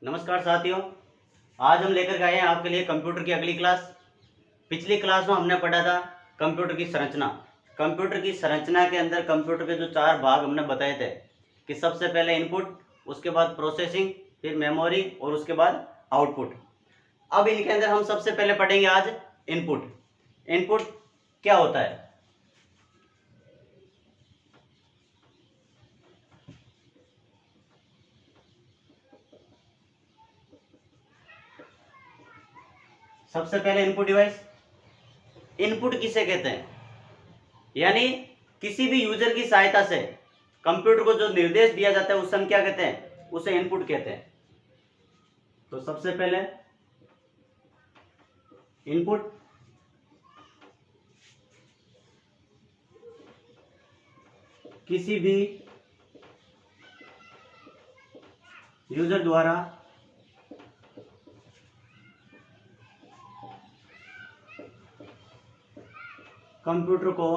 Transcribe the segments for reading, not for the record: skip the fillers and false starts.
नमस्कार साथियों, आज हम लेकर के आए हैं आपके लिए कंप्यूटर की अगली क्लास। पिछली क्लास में हमने पढ़ा था कंप्यूटर की संरचना। कंप्यूटर की संरचना के अंदर कंप्यूटर के जो 4 भाग हमने बताए थे कि सबसे पहले इनपुट, उसके बाद प्रोसेसिंग, फिर मेमोरी और उसके बाद आउटपुट। अब इनके अंदर हम सबसे पहले पढ़ेंगे आज इनपुट। इनपुट क्या होता है? सबसे पहले इनपुट डिवाइस। इनपुट किसे कहते हैं? यानी किसी भी यूजर की सहायता से कंप्यूटर को जो निर्देश दिया जाता है उसे हम क्या कहते हैं? उसे इनपुट कहते हैं। तो सबसे पहले इनपुट किसी भी यूजर द्वारा कंप्यूटर को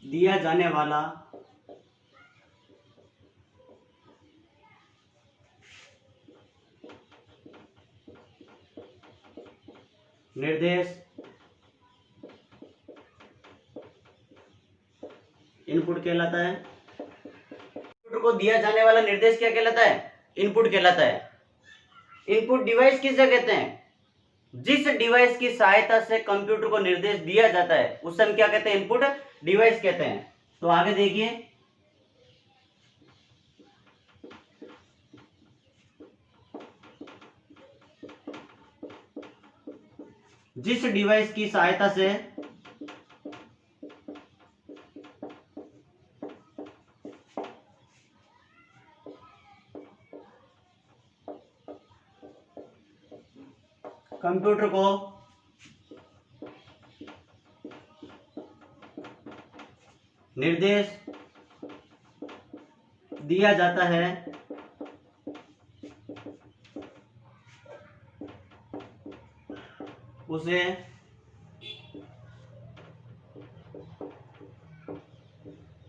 दिया जाने वाला निर्देश इनपुट कहलाता है। कंप्यूटर को दिया जाने वाला निर्देश क्या कहलाता है? इनपुट कहलाता है। इनपुट डिवाइस किसे कहते हैं? जिस डिवाइस की सहायता से कंप्यूटर को निर्देश दिया जाता है उसे हम क्या कहते हैं? इनपुट डिवाइस कहते हैं। तो आगे देखिए, जिस डिवाइस की सहायता से कंप्यूटर को निर्देश दिया जाता है उसे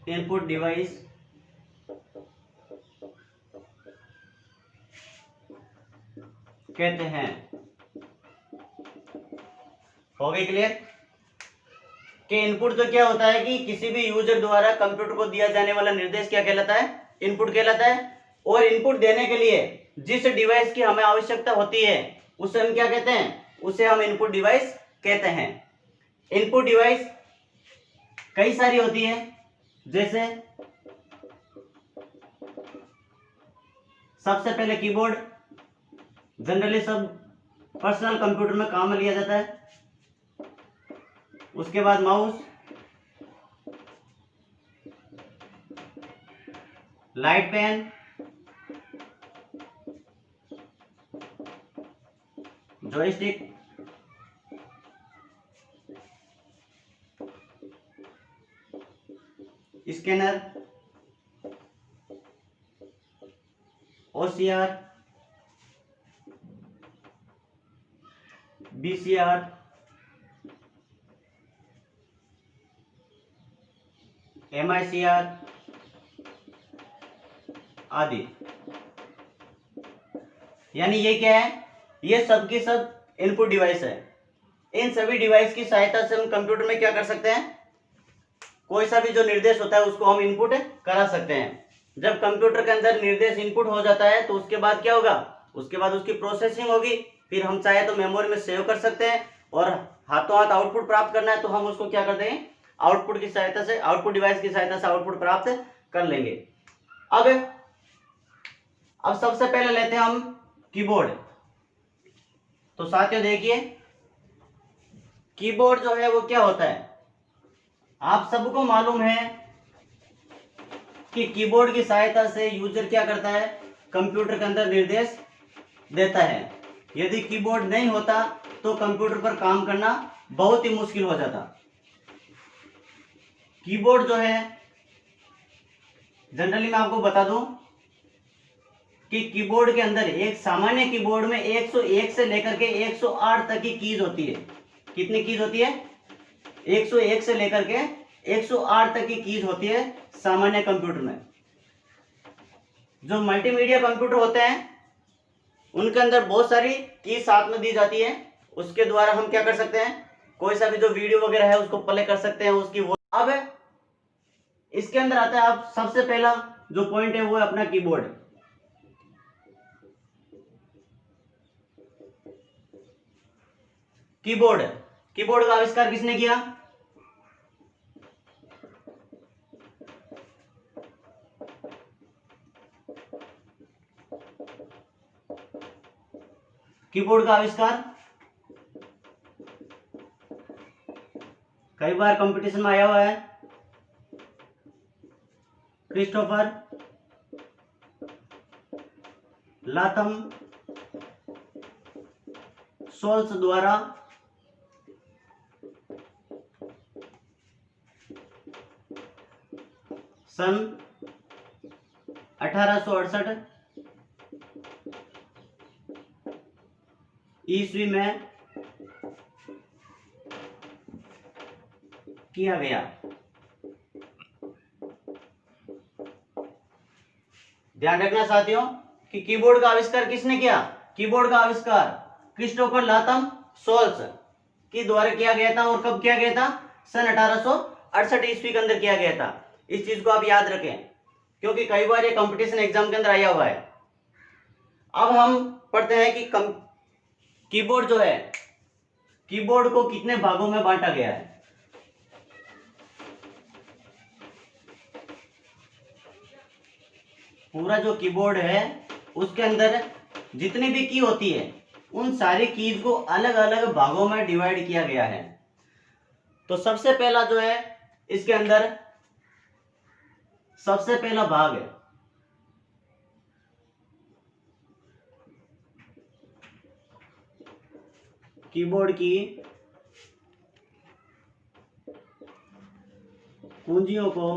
इनपुट डिवाइस कहते हैं। हो गई क्लियर कि इनपुट तो क्या होता है कि किसी भी यूजर द्वारा कंप्यूटर को दिया जाने वाला निर्देश क्या कहलाता है? इनपुट कहलाता है। और इनपुट देने के लिए जिस डिवाइस की हमें आवश्यकता होती है उसे हम क्या कहते हैं? उसे हम इनपुट डिवाइस कहते हैं। इनपुट डिवाइस कई सारी होती है, जैसे सबसे पहले कीबोर्ड, जनरली सब पर्सनल कंप्यूटर में काम में लिया जाता है। उसके बाद mouse, light pen, joystick, scanner, OCR, BCR, MICR आदि। यानी ये क्या है? ये सब की सब इनपुट डिवाइस है। इन सभी डिवाइस की सहायता से हम कंप्यूटर में क्या कर सकते हैं? कोई सा भी जो निर्देश होता है उसको हम इनपुट करा सकते हैं। जब कंप्यूटर के अंदर निर्देश इनपुट हो जाता है तो उसके बाद क्या होगा? उसके बाद उसकी प्रोसेसिंग होगी। फिर हम चाहे तो मेमोरी में सेव कर सकते हैं और हाथों हाथ आउटपुट प्राप्त करना है तो हम उसको क्या कर देंगे? आउटपुट की सहायता से, आउटपुट डिवाइस की सहायता से आउटपुट प्राप्त कर लेंगे। अब सबसे पहले लेते हैं हम कीबोर्ड। तो साथियों देखिए, कीबोर्ड जो है वो क्या होता है? आप सबको मालूम है कि कीबोर्ड की सहायता से यूजर क्या करता है? कंप्यूटर के अंदर निर्देश देता है। यदि कीबोर्ड नहीं होता तो कंप्यूटर पर काम करना बहुत ही मुश्किल हो जाता। कीबोर्ड जो है, जनरली मैं आपको बता दूं कि कीबोर्ड के अंदर एक सामान्य कीबोर्ड में 101 से लेकर के 108 तक की कीज होती है। कितनी कीज होती है? 101 से लेकर के 108 तक की कीज होती है। सामान्य कंप्यूटर में। जो मल्टीमीडिया कंप्यूटर होते हैं उनके अंदर बहुत सारी की साथ में दी जाती है, उसके द्वारा हम क्या कर सकते हैं, कोई सा भी जो वीडियो वगैरह है उसको प्ले कर सकते हैं उसकी वो। अब इसके अंदर आता है, आप सबसे पहला जो पॉइंट है वो है अपना कीबोर्ड। कीबोर्ड, कीबोर्ड का आविष्कार किसने किया? कीबोर्ड का आविष्कार कई बार कंपटीशन में आया हुआ है, क्रिस्टोफर लाथम सोल्स द्वारा सन 1868 ईस्वी में किया गया। ध्यान रखना साथियों कि कीबोर्ड का आविष्कार किसने किया? कीबोर्ड का आविष्कार क्रिस्टोफर लाथम सोल्स के द्वारा किया गया था। और कब किया गया था? सन 1868 ईस्वी के अंदर किया गया था। इस चीज को आप याद रखें क्योंकि कई बार ये कंपटीशन एग्जाम के अंदर आया हुआ है। अब हम पढ़ते हैं कि कीबोर्ड जो है, कीबोर्ड को कितने भागों में बांटा गया है। पूरा जो कीबोर्ड है उसके अंदर जितनी भी की होती है उन सारी कीज को अलग अलग भागों में डिवाइड किया गया है। तो सबसे पहला जो है इसके अंदर सबसे पहला भाग है कीबोर्ड की कुंजियों को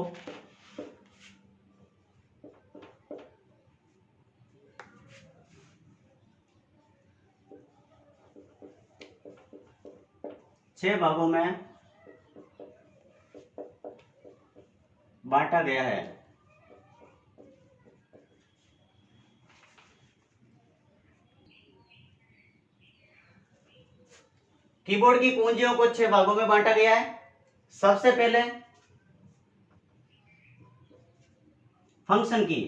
छह भागों में बांटा गया है। कीबोर्ड की कुंजियों को छह भागों में बांटा गया है। सबसे पहले फंक्शन की,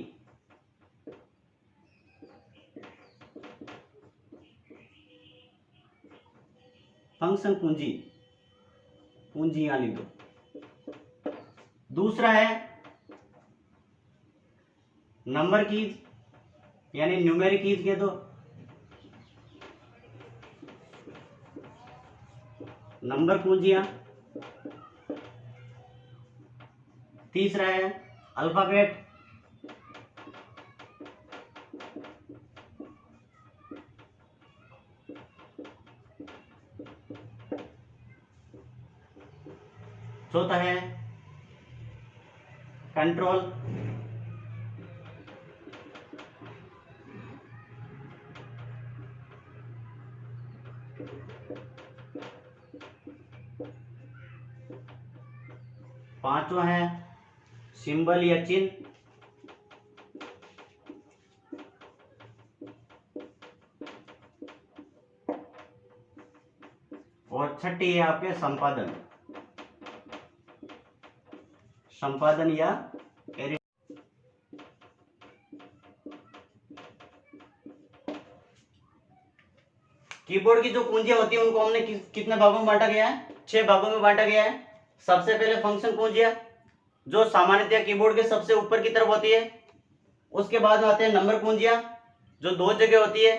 फंक्शन कुंजी, कुंजी यहां लिख दो। दूसरा है नंबर कीज यानी न्यूमेरिक कीज के दो। नंबर कुंजियां। तीसरा है अल्फाबेट। चौथा है कंट्रोल। पांचवा है सिंबल या चिन्ह। और छठी है आपके संपादन, संपादन या एडिट। कीबोर्ड की जो कुंजियां होती है उनको हमने कितने भागों में बांटा गया है? छह भागों में बांटा गया है। सबसे पहले फंक्शन कुंजियां जो सामान्यतः कीबोर्ड के सबसे ऊपर की तरफ होती है। उसके बाद में आते हैं नंबर कुंजियां जो दो जगह होती है।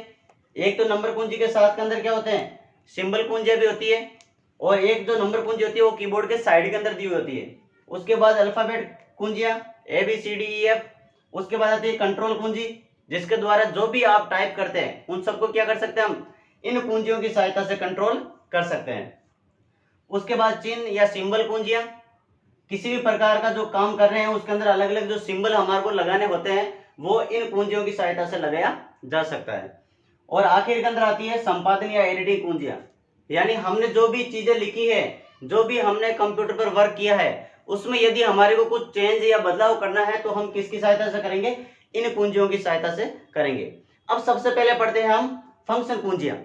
एक तो नंबर कुंजी के साथ के अंदर क्या होते हैं, सिंबल कुंजियां भी होती है। और एक जो नंबर कुंजी होती है वो कीबोर्ड के साइड के अंदर दी हुई होती है। उसके बाद अल्फाबेट कुंजियां ABCDEF। उसके बाद आती है कंट्रोल कुंजी जिसके द्वारा जो भी आप टाइप करते हैं उन सबको क्या कर सकते हैं, हम इन कुंजियों की सहायता से कंट्रोल कर सकते हैं। उसके बाद चिन्ह या सिंबल कुंजियां, किसी भी प्रकार का जो काम कर रहे हैं उसके अंदर अलग अलग जो सिंबल हमारे को लगाने होते हैं वो इन कुंजियों की सहायता से लगाया जा सकता है। और आखिर के अंदर आती है संपादन या एडिटिंग कुंजियां, यानी हमने जो भी चीजें लिखी है, जो भी हमने कंप्यूटर पर वर्क किया है उसमें यदि हमारे को कुछ चेंज या बदलाव करना है तो हम किसकी सहायता से करेंगे, इन कुंजियों की सहायता से करेंगे। अब सबसे पहले पढ़ते हैं हम फंक्शन कुंजियां।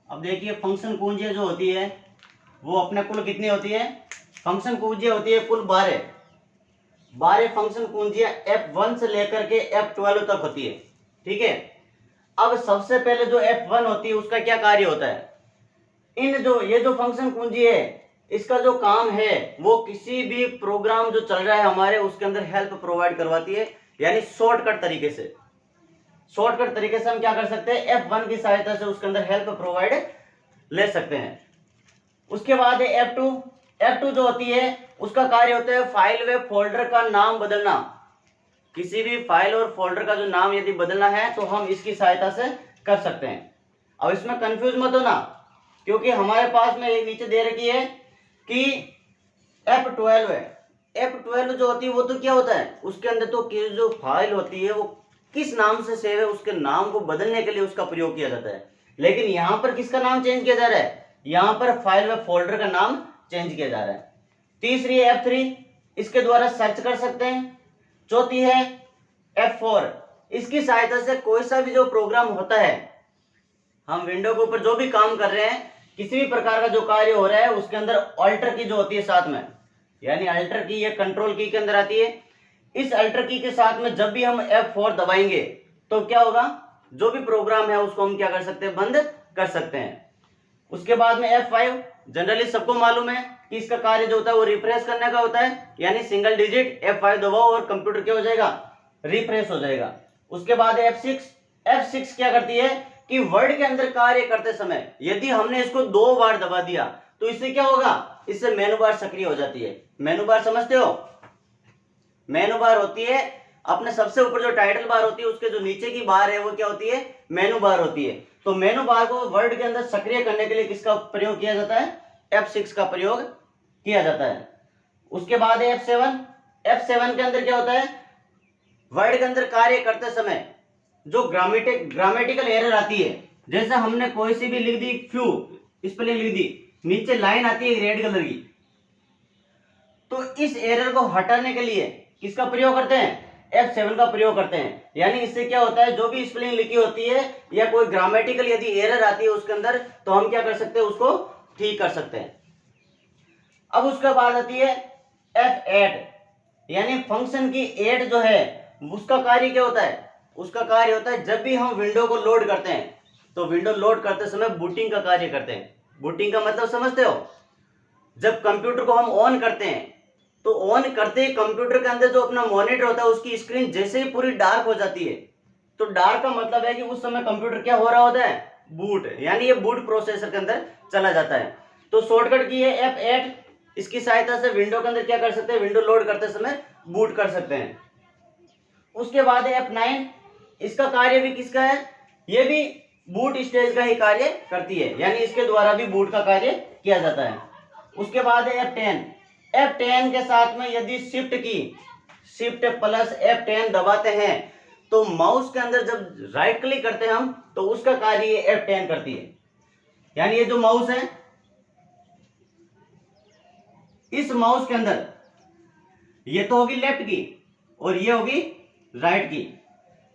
अब देखिए फंक्शन कुंजियां जो होती है वो अपने कुल कितनी होती है, फंक्शन कुंजियां होती है कुल 12 फंक्शन कुंजियां F1 से लेकर के F12 तक होती है, ठीक है। अब सबसे पहले जो F1 होती है उसका क्या कार्य होता है, ये जो फंक्शन कुंजी है इसका जो काम है वो किसी भी प्रोग्राम जो चल रहा है हमारे उसके अंदर हेल्प प्रोवाइड करवाती है। यानी शॉर्टकट तरीके से हम क्या कर सकते हैं, F1 की सहायता से उसके अंदर हेल्प प्रोवाइड ले सकते हैं। उसके बाद है F2 जो होती है उसका कार्य होता है फाइल व फोल्डर का नाम बदलना। किसी भी फाइल और फोल्डर का जो नाम यदि बदलना है तो हम इसकी सहायता से कर सकते हैं। अब इसमें कंफ्यूज मत होना, क्योंकि हमारे पास में एक नीचे दे रखी है कि F12 है। F12 जो होती है वो तो क्या होता है, उसके अंदर तो जो फाइल होती है वो किस नाम से सेव है उसके नाम को बदलने के लिए उसका प्रयोग किया जाता है। लेकिन यहाँ पर किसका नाम चेंज किया जा रहा है, यहाँ पर फाइल व फोल्डर का नाम चेंज किया जा रहा है। तीसरी है F3, इसके द्वारा सर्च कर सकते हैं। चौथी है F4, इसकी सहायता से कोई सा भी जो प्रोग्राम होता है, हम विंडो के ऊपर जो भी काम कर रहे हैं, किसी भी प्रकार का जो कार्य हो रहा है उसके अंदर अल्टर की जो होती है साथ में, यानी अल्टर की ये कंट्रोल की के अंदर आती है। इस अल्टर की के साथ में जब भी हम F4 दबाएंगे तो क्या होगा, जो भी प्रोग्राम है उसको हम क्या कर सकते हैं, बंद कर सकते हैं। उसके बाद में F5, जनरली सबको मालूम है कि इसका कार्य जो होता है वो रिफ्रेश करने का होता है, यानी सिंगल डिजिट F5 दबाओ और कंप्यूटर क्या हो जाएगा, रिफ्रेश हो जाएगा। उसके बाद F6 क्या करती है कि वर्ड के अंदर कार्य करते समय यदि हमने इसको 2 बार दबा दिया तो इससे क्या होगा, इससे मेनू बार सक्रिय हो जाती है। मेनू बार समझते हो, मेनू बार होती है अपने सबसे ऊपर जो टाइटल बार होती है उसके जो नीचे की बार है वो क्या होती है, मेनू बार होती है। तो मेनू बार को वर्ड के अंदर सक्रिय करने के लिए किसका प्रयोग किया जाता है, F6 का प्रयोग किया जाता है। उसके बाद है F7 के अंदर क्या होता है, वर्ड के अंदर कार्य करते समय जो ग्रामेटिकल एरर आती है, जैसे हमने कोई सी भी लिख दी फ्यू स्पेलिंग लिख दी, नीचे लाइन आती है रेड कलर की, तो इस एरर को हटाने के लिए किसका प्रयोग करते हैं, F7 का प्रयोग करते हैं। यानी इससे क्या होता है, जो भी स्पेलिंग लिखी होती है या कोई ग्रामेटिकल यदि एरर आती है उसके अंदर तो हम क्या कर सकते हैं, उसको ठीक कर सकते हैं। अब उसके बाद आती है F8, यानी फंक्शन की 8 जो है उसका कार्य क्या होता है, उसका कार्य होता है जब भी हम विंडो को लोड करते हैं तो विंडो लोड करते समय बूटिंग का कार्य करते हैं। बूटिंग का मतलब समझते हो, जब कंप्यूटर को हम ऑन करते हैं तो ऑन करते ही कंप्यूटर के अंदर जो अपना मॉनिटर होता है उसकी स्क्रीन जैसे ही पूरी डार्क हो जाती है, तो डार्क का मतलब है कि उस समय कंप्यूटर क्या हो रहा होता है, बूट, यानी ये बूट प्रोसेसर के अंदर चला जाता है। तो शॉर्टकट की है F8, इसकी सहायता से विंडो के अंदर क्या कर सकते हैं, विंडो लोड करते समय बूट कर सकते हैं। उसके बाद है F9, इसका कार्य भी किसका है, ये भी बूट स्टेज का ही कार्य करती है, यानी इसके द्वारा भी बूट का कार्य किया जाता है। उसके बाद है F10 के साथ में यदि शिफ्ट प्लस F10 दबाते हैं तो माउस के अंदर जब राइट क्लिक करते हैं हम तो उसका कार्य ये F10 करती है। यानी ये जो माउस है, इस माउस के अंदर ये तो होगी लेफ्ट की और ये होगी राइट की,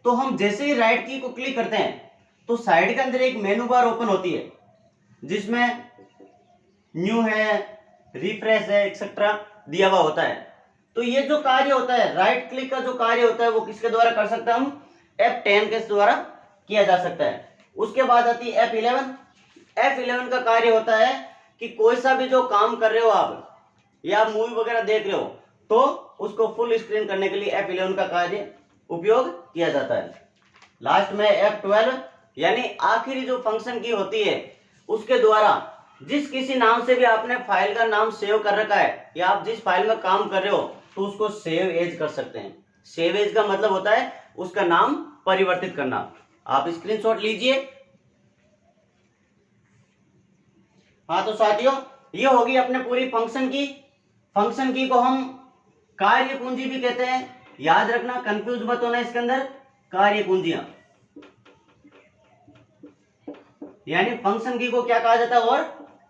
तो हम जैसे ही राइट की को क्लिक करते हैं तो साइड के अंदर एक मेनू बार ओपन होती है जिसमें न्यू है, रिफ्रेश है, एक्सेट्रा दिया हुआ होता है। तो ये जो कार्य होता है राइट क्लिक का जो कार्य होता है वो किसके द्वारा कर सकते हैं, हम F10 के द्वारा किया जा सकता है। उसके बाद आती है F11 का कार्य होता है कि कोई सा भी जो काम कर रहे हो आप या आप मूवी वगैरह देख रहे हो तो उसको फुल स्क्रीन करने के लिए F11 का कार्य उपयोग किया जाता है। लास्ट में F12, यानी आखिरी जो फंक्शन की होती है उसके द्वारा जिस किसी नाम से भी आपने फाइल का नाम सेव कर रखा है या आप जिस फाइल में काम कर रहे हो तो उसको सेव एज कर सकते हैं। सेव एज का मतलब होता है उसका नाम परिवर्तित करना। आप स्क्रीनशॉट लीजिए। हाँ तो साथियों, ये होगी अपने पूरी फंक्शन की को हम कार्य कुंजी भी कहते हैं। याद रखना, कंफ्यूज मत होना इसके अंदर। कार्य कुंजियां यानी फंक्शन की को क्या कहा जाता है और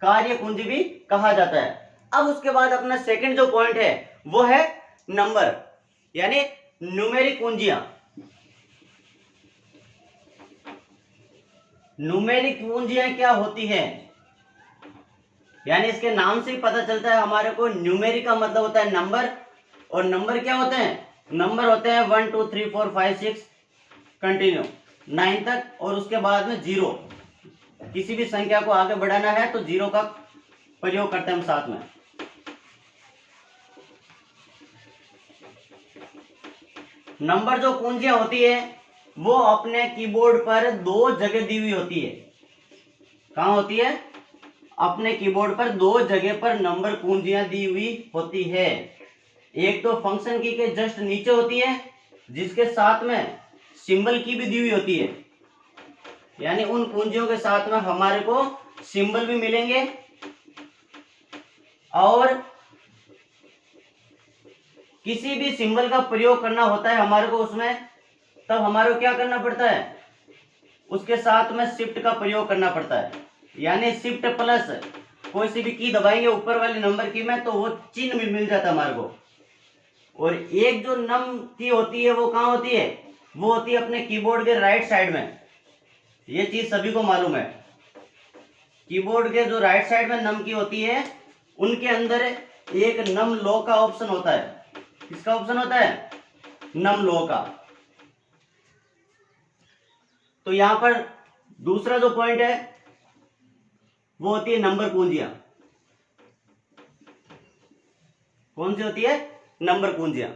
कार्य कुंजी भी कहा जाता है। अब उसके बाद अपना सेकंड जो पॉइंट है वो है नंबर, यानी न्यूमेरिक कुंजियां। न्यूमेरिक कुंजियां क्या होती है, यानी इसके नाम से ही पता चलता है हमारे को, न्यूमेरिक का मतलब होता है नंबर, और नंबर क्या होते हैं, नंबर होते हैं 1 2 3 4 5 6 कंटिन्यू 9 तक, और उसके बाद में जीरो। किसी भी संख्या को आगे बढ़ाना है तो जीरो का प्रयोग करते हैं हम साथ में। नंबर जो कुंजियां होती है वो अपने कीबोर्ड पर दो जगह दी हुई होती है। कहां होती है, अपने कीबोर्ड पर दो जगह पर नंबर कुंजियां दी हुई होती है। एक तो फंक्शन की के जस्ट नीचे होती है, जिसके साथ में सिंबल की भी दी हुई होती है, यानी उन कुंजियों के साथ में हमारे को सिंबल भी मिलेंगे, और किसी भी सिंबल का प्रयोग करना होता है हमारे को उसमें, तब हमारे को क्या करना पड़ता है, उसके साथ में शिफ्ट का प्रयोग करना पड़ता है, यानी शिफ्ट प्लस कोई सी भी की दबाएंगे ऊपर वाले नंबर की में तो वो चिन्ह भी मिल जाता है हमारे को। और एक जो नम की होती है वो कहाँ होती है, वो होती है अपने कीबोर्ड के राइट साइड में। ये चीज सभी को मालूम है, कीबोर्ड के जो राइट साइड में नम की होती है उनके अंदर एक नम लो का ऑप्शन होता है। किसका ऑप्शन होता है, नम लो का। तो यहां पर दूसरा जो पॉइंट है वो होती है नंबर कुंजियां। कौन सी होती है, नंबर कुंजियां।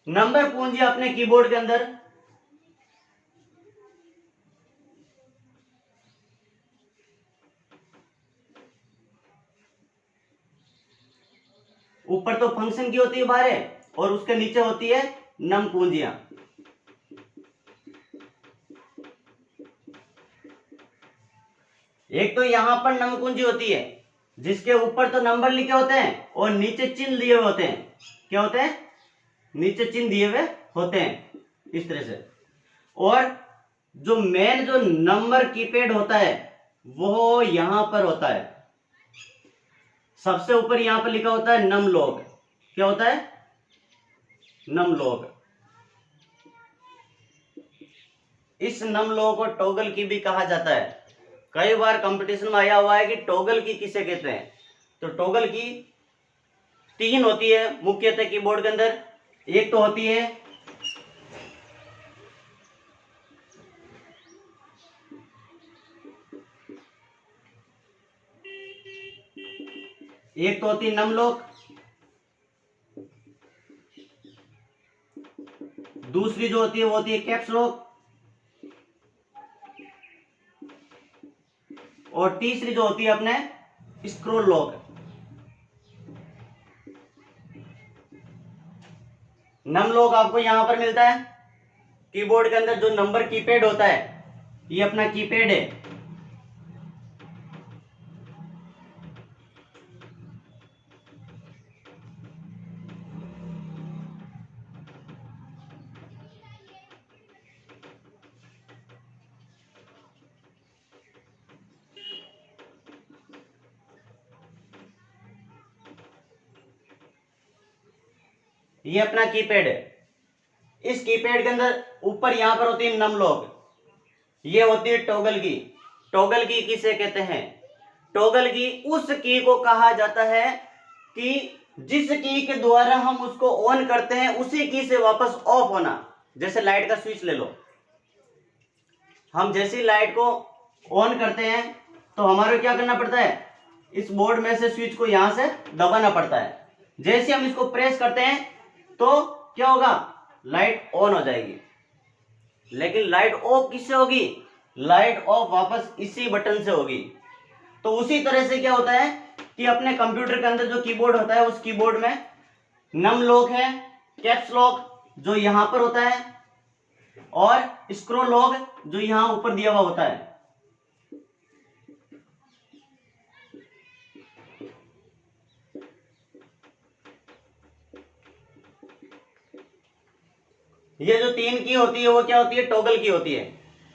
नंबर कुंजियां अपने कीबोर्ड के अंदर ऊपर तो फंक्शन की होती है बाहर, और उसके नीचे होती है नम कुंजियां। एक तो यहां पर नम कुंजी होती है जिसके ऊपर तो नंबर लिखे होते हैं और नीचे चिन्ह दिए हुए होते हैं। क्या होते हैं, नीचे चिन्ह दिए हुए होते हैं इस तरह से। और जो मेन जो नंबर कीपैड होता है वो यहां पर होता है, सबसे ऊपर यहां पर लिखा होता है नम लॉग। क्या होता है, नम लॉग। इस नम लॉग को टॉगल की भी कहा जाता है। कई बार कंपटीशन में आया हुआ है कि टॉगल की किसे कहते हैं। तो टॉगल की तीन होती है मुख्यतः कीबोर्ड के अंदर। एक तो होती है नम लॉक, दूसरी जो होती है वो होती है कैप्स लॉक, और तीसरी जो होती है अपने स्क्रॉल लॉक। नम लॉक आपको यहां पर मिलता है कीबोर्ड के अंदर। जो नंबर कीपैड होता है ये अपना कीपैड है। ये अपना कीपैड है। इस कीपैड के अंदर ऊपर यहां पर होती है नम लॉक, ये होती है टॉगल की। टॉगल की किसे कहते हैं, टॉगल की उस की को कहा जाता है कि जिस की के द्वारा हम उसको ऑन करते हैं उसी की से वापस ऑफ होना। जैसे लाइट का स्विच ले लो, हम जैसी लाइट को ऑन करते हैं तो हमारे क्या करना पड़ता है, इस बोर्ड में से स्विच को यहां से दबाना पड़ता है। जैसे हम इसको प्रेस करते हैं तो क्या होगा, लाइट ऑन हो जाएगी। लेकिन लाइट ऑफ किससे होगी, लाइट ऑफ वापस इसी बटन से होगी। तो उसी तरह से क्या होता है कि अपने कंप्यूटर के अंदर जो कीबोर्ड होता है उस कीबोर्ड में नम लॉक है, कैप्स लॉक जो यहां पर होता है, और स्क्रॉल लॉक जो यहां ऊपर दिया हुआ होता है। ये जो तीन की होती है वो क्या होती है, टॉगल की होती है।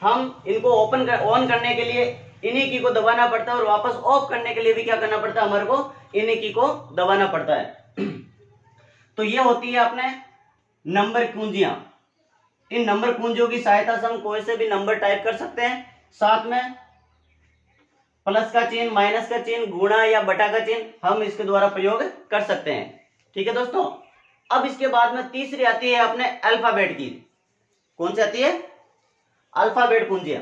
हम इनको ऑन करने के लिए इन्हीं की को दबाना पड़ता है और वापस ऑफ करने के लिए भी क्या करना पड़ता है, हमारे को इन्हीं की को दबाना पड़ता है। तो ये होती है अपने नंबर कुंजियां। इन नंबर कुंजियों की सहायता से हम कोई से भी नंबर टाइप कर सकते हैं, साथ में प्लस का चिन्ह, माइनस का चिन्ह, गुणा या बटा का चिन्ह हम इसके द्वारा प्रयोग कर सकते हैं। ठीक है दोस्तों, अब इसके बाद में तीसरी आती है अपने अल्फाबेट की। कौन सी आती है? अल्फाबेट कुंजियां।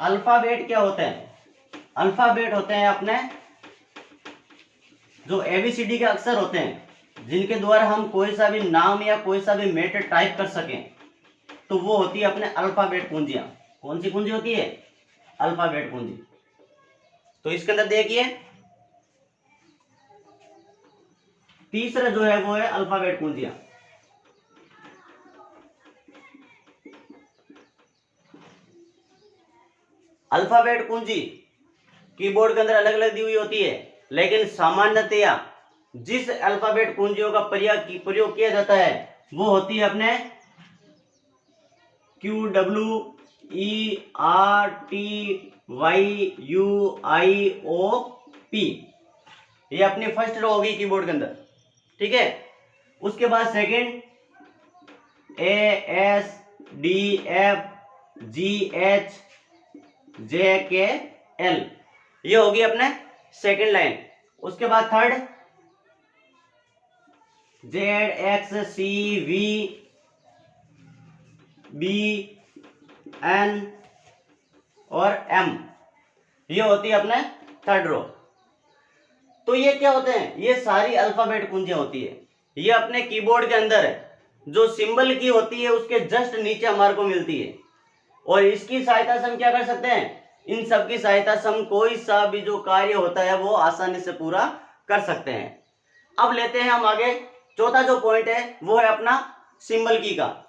अल्फाबेट क्या होते हैं? अल्फाबेट होते हैं अपने जो एबीसीडी के अक्षर होते हैं, जिनके द्वारा हम कोई सा भी नाम या कोई सा भी मैटर टाइप कर सकें, तो वो होती है अपने अल्फाबेट कुंजियां। कौन सी कुंजी होती है? अल्फाबेट कुंजी। तो इसके अंदर देखिए तीसरा जो है वो है अल्फाबेट कुंजियां। अल्फाबेट कुंजी कीबोर्ड के अंदर अलग अलग दी हुई होती है, लेकिन सामान्यतया जिस अल्फाबेट कुंजियों का प्रयोग किया जाता है वो होती है अपने QWERTYUIOP। ये अपनी फर्स्ट रो होगी कीबोर्ड के अंदर। ठीक है, उसके बाद सेकंड ASDFGHJKL, ये होगी अपने सेकंड लाइन। उसके बाद थर्ड ZXCVBN और M, ये होती है अपने थर्ड रो। तो ये क्या होते हैं? ये सारी अल्फाबेट कुंजियां होती है। ये अपने कीबोर्ड के अंदर है, जो सिंबल की होती है उसके जस्ट नीचे हमारे को मिलती है, और इसकी सहायता से हम क्या कर सकते हैं? इन सब की सहायता से हम कोई सा भी जो कार्य होता है वो आसानी से पूरा कर सकते हैं। अब लेते हैं हम आगे, चौथा जो पॉइंट है वो है अपना सिंबल की का।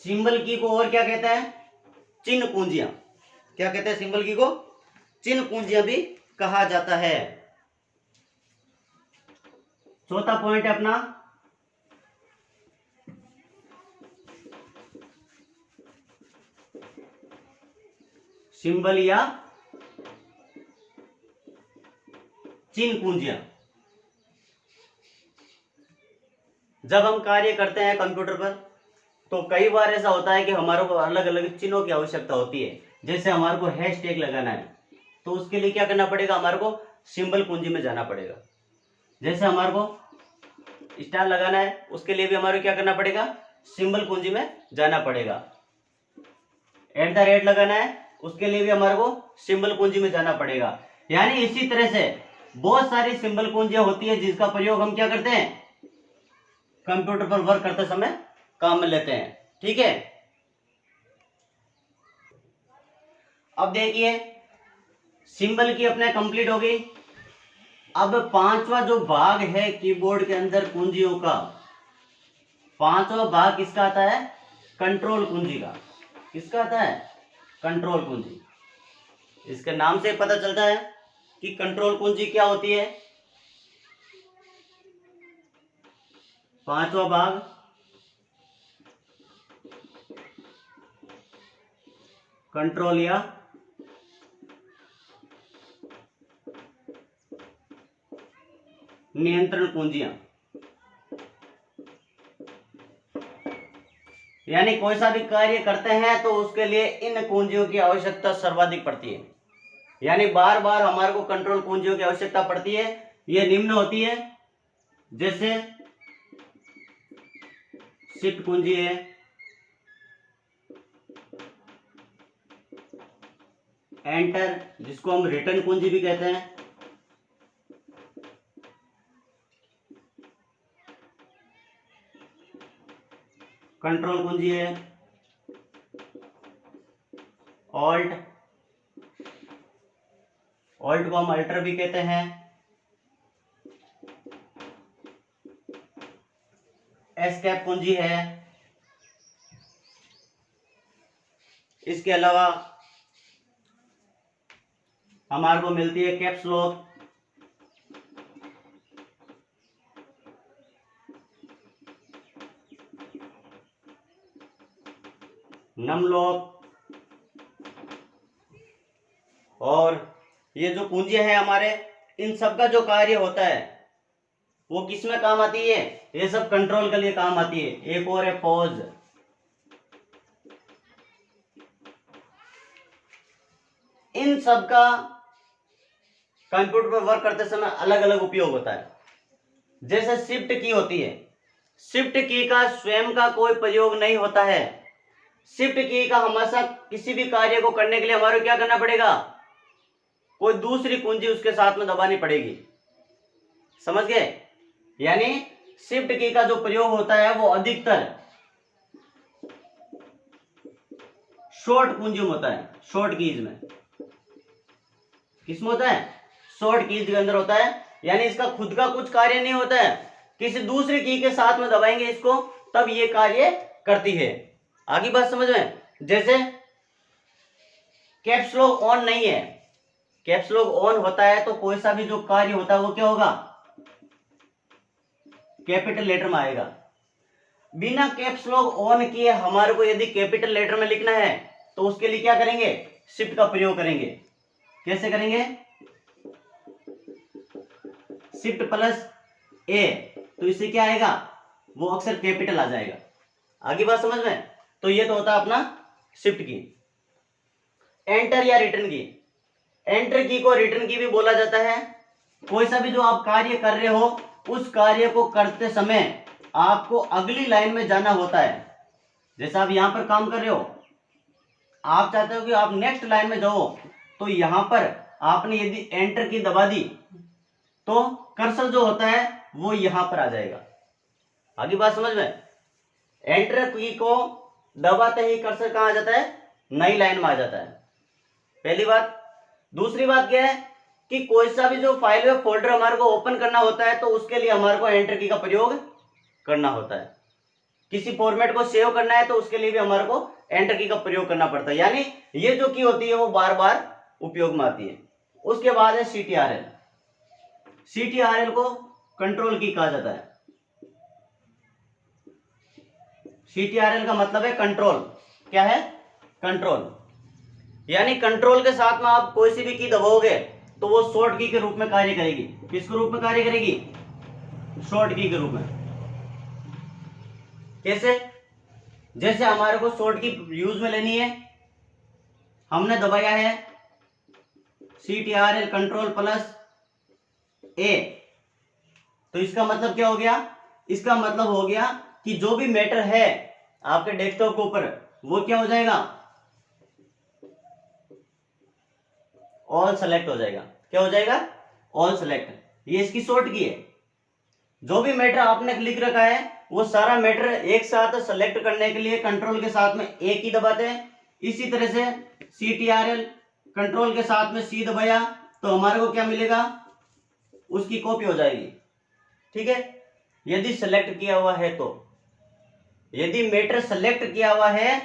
सिंबल की को और क्या कहते हैं? चिन्ह कुंजियां। क्या कहते हैं सिंबल की को? चिन्ह कुंजियां भी कहा जाता है। चौथा पॉइंट है अपना सिंबल या चिन्ह कुंजियां। जब हम कार्य करते हैं कंप्यूटर पर तो कई बार ऐसा होता है कि हमारे को अलग अलग चिन्हों की आवश्यकता होती है। जैसे हमारे को हैशटैग लगाना है तो उसके लिए क्या करना पड़ेगा? हमारे को सिंबल कुंजी में जाना पड़ेगा। जैसे हमारे को स्टार लगाना है उसके लिए भी हमारे को क्या करना पड़ेगा? सिंबल कुंजी में जाना पड़ेगा। @ लगाना है उसके लिए भी हमारे को सिंबल कुंजी में जाना पड़ेगा। यानी इसी तरह से बहुत सारी सिंबल कुंजियां होती है जिसका प्रयोग हम क्या करते हैं? कंप्यूटर पर वर्क करते समय काम में लेते हैं। ठीक है, अब देखिए सिंबल की अपने कंप्लीट हो गई। अब पांचवा जो भाग है कीबोर्ड के अंदर कुंजियों का, पांचवा भाग किसका आता है? कंट्रोल कुंजी का। किसका आता है? कंट्रोल कुंजी। इसके नाम से पता चलता है कि कंट्रोल कुंजी क्या होती है। पांचवा भाग कंट्रोल या नियंत्रण कुंजियां। यानी कोई सा भी कार्य करते हैं तो उसके लिए इन कुंजियों की आवश्यकता सर्वाधिक पड़ती है। यानी बार बार हमारे को कंट्रोल कुंजियों की आवश्यकता पड़ती है। ये निम्न होती है, जैसे शिफ्ट कुंजी है, एंटर जिसको हम रिटर्न कुंजी भी कहते हैं, कंट्रोल कुंजी है, ऑल्ट, ऑल्ट को हम अल्टर भी कहते हैं, एस्केप कुंजी है। इसके अलावा हमारे को मिलती है कैप्स लॉक, नम लॉक, और ये जो कुंजी है हमारे, इन सब का जो कार्य होता है वो किस में काम आती है? ये सब कंट्रोल के लिए काम आती है। एक और है पॉज। इन सब का कंप्यूटर पर वर्क करते समय अलग अलग उपयोग होता है। जैसे शिफ्ट की होती है, शिफ्ट की का स्वयं का कोई प्रयोग नहीं होता है। शिफ्ट की का हमेशा किसी भी कार्य को करने के लिए हमारे क्या करना पड़ेगा? कोई दूसरी कुंजी उसके साथ में दबानी पड़ेगी। समझ गए? यानी शिफ्ट की का जो प्रयोग होता है वो अधिकतर शॉर्ट कुंजी में होता है। शॉर्ट कीज में, किसमें होता है? शॉर्ट कीज के अंदर होता है। यानी इसका खुद का कुछ कार्य नहीं होता है, किसी दूसरी की के साथ में दबाएंगे इसको तब ये कार्य करती है। आगे बात समझ में? जैसे कैप्स लॉक ऑन नहीं है, कैप्स लॉक ऑन होता है तो कोई सा भी जो कार्य होता है वो क्या होगा? कैपिटल लेटर में आएगा। बिना कैप्स लॉक ऑन किए हमारे को यदि कैपिटल लेटर में लिखना है तो उसके लिए क्या करेंगे? शिफ्ट का प्रयोग करेंगे। कैसे करेंगे? शिफ्ट प्लस ए, तो इससे क्या आएगा? वो अक्षर कैपिटल आ जाएगा। आगे बात समझ में? तो ये तो होता है अपना शिफ्ट की। एंटर या रिटर्न की, एंटर की को रिटर्न की भी बोला जाता है। कोई सा भी जो आप कार्य कर रहे हो उस कार्य को करते समय आपको अगली लाइन में जाना होता है। जैसे आप यहां पर काम कर रहे हो, आप चाहते हो कि आप नेक्स्ट लाइन में जाओ, तो यहां पर आपने यदि एंटर की दबा दी तो कर्सर जो होता है वो यहां पर आ जाएगा। आगे बात समझ में? एंटर की को दबाते ही कर्सर कहां आ जाता है? नई लाइन में आ जाता है। पहली बात। दूसरी बात क्या है कि कोई सा भी जो फाइल या फोल्डर हमारे को ओपन करना होता है तो उसके लिए हमारे को एंटर की का प्रयोग करना होता है। किसी फॉर्मेट को सेव करना है तो उसके लिए भी हमारे को एंटर की का प्रयोग करना पड़ता है। यानी ये जो की होती है वो बार बार उपयोग में आती है। उसके बाद है CTRL। CTRL को कंट्रोल की कहा जाता है। CTRL का मतलब है कंट्रोल। क्या है? कंट्रोल। यानी कंट्रोल के साथ में आप कोई सी भी की दबाओगे तो वो शॉर्ट की के रूप में कार्य करेगी। किसके रूप में कार्य करेगी? शॉर्ट की के रूप में। कैसे? जैसे हमारे को शॉर्ट की यूज में लेनी है, हमने दबाया है CTRL कंट्रोल प्लस ए, तो इसका मतलब क्या हो गया? इसका मतलब हो गया कि जो भी मैटर है आपके डेस्कटॉप के ऊपर वो क्या हो जाएगा? ऑल सेलेक्ट हो जाएगा। क्या हो जाएगा? All select. ये इसकी शॉर्ट की है। जो भी मैटर आपने लिख रखा है वो सारा मैटर एक साथ सेलेक्ट करने के लिए कंट्रोल के साथ में ए की दबाते हैं। इसी तरह से CTRL कंट्रोल के साथ में सी दबाया तो हमारे को क्या मिलेगा? उसकी कॉपी हो जाएगी। ठीक है? यदि सेलेक्ट किया हुआ है तो, यदि मैटर सेलेक्ट किया हुआ है